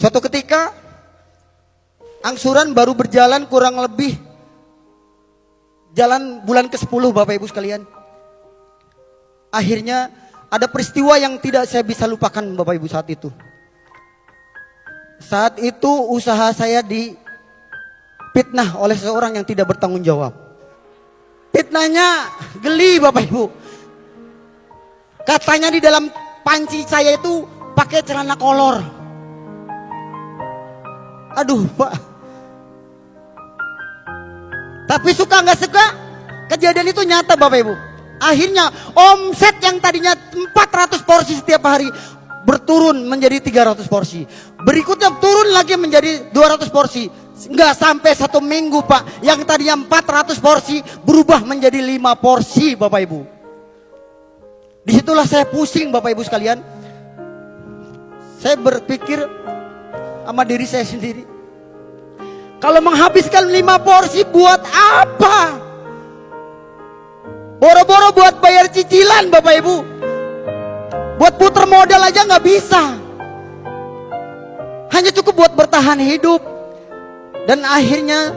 Suatu ketika angsuran baru berjalan kurang lebih jalan bulan ke-10 Bapak Ibu sekalian. Akhirnya ada peristiwa yang tidak saya bisa lupakan Bapak Ibu saat itu. Saat itu usaha saya difitnah oleh seseorang yang tidak bertanggung jawab. Fitnahnya geli Bapak Ibu. Katanya di dalam panci saya itu pakai celana kolor. Aduh Pak. Tapi suka nggak suka, kejadian itu nyata Bapak Ibu. Akhirnya omset yang tadinya 400 porsi setiap hari berturun menjadi 300 porsi. Berikutnya turun lagi menjadi 200 porsi. Nggak sampai 1 minggu Pak, yang tadinya 400 porsi berubah menjadi 5 porsi Bapak Ibu. Disitulah saya pusing Bapak Ibu sekalian. Saya berpikir sama diri saya sendiri, kalau menghabiskan 5 porsi buat apa? Boro-boro buat bayar cicilan Bapak Ibu. Buat putar modal aja nggak bisa. Hanya cukup buat bertahan hidup. Dan akhirnya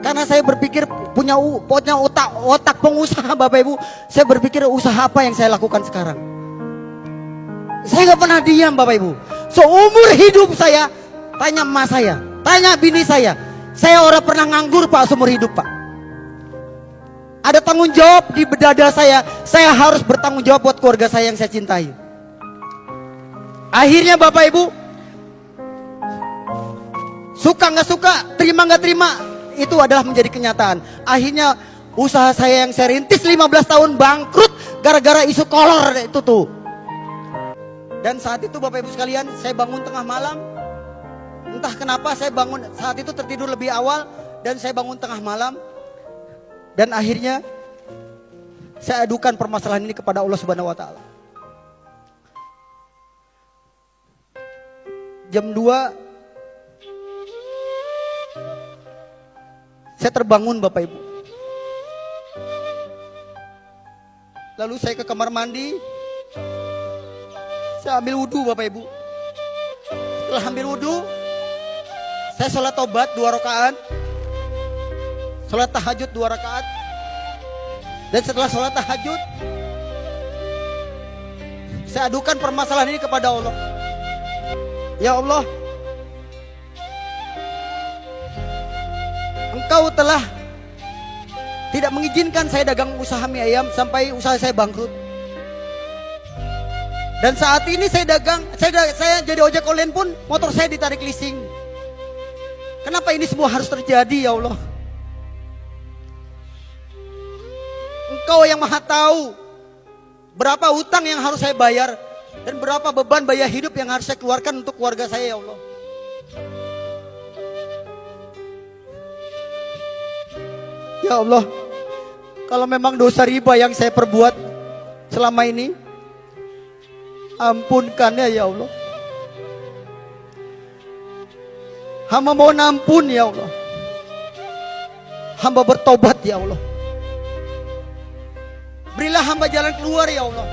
karena saya berpikir punya otak pengusaha Bapak Ibu, saya berpikir usaha apa yang saya lakukan sekarang. Saya nggak pernah diam Bapak Ibu. Seumur hidup saya, tanya emak saya, tanya bini saya orang pernah nganggur Pak seumur hidup Pak. Ada tanggung jawab di dada saya harus bertanggung jawab buat keluarga saya yang saya cintai. Akhirnya Bapak Ibu, suka nggak suka, terima nggak terima, itu adalah menjadi kenyataan. Akhirnya usaha saya yang saya rintis 15 tahun bangkrut gara-gara isu kolor itu tuh. Dan saat itu Bapak Ibu sekalian, saya bangun tengah malam. Entah kenapa saya bangun saat itu tertidur lebih awal dan saya bangun tengah malam. Dan akhirnya saya adukan permasalahan ini kepada Allah Subhanahu wa taala. Jam 2 saya terbangun Bapak Ibu. Lalu saya ke kamar mandi. Saya ambil wudhu Bapak Ibu. Setelah ambil wudhu, saya sholat tobat 2 rakaat. Sholat tahajud 2 rakaat. Dan setelah sholat tahajud, saya adukan permasalahan ini kepada Allah. Ya Allah, Engkau telah tidak mengizinkan saya dagang usaha mie ayam sampai usaha saya bangkrut. Dan saat ini saya jadi ojek online pun motor saya ditarik leasing. Kenapa ini semua harus terjadi ya Allah? Engkau yang maha tahu berapa utang yang harus saya bayar dan berapa beban biaya hidup yang harus saya keluarkan untuk keluarga saya ya Allah. Ya Allah, kalau memang dosa riba yang saya perbuat selama ini, ampunkan ya Allah. Hamba mohon ampun ya Allah. Hamba bertobat ya Allah. Berilah hamba jalan keluar ya Allah.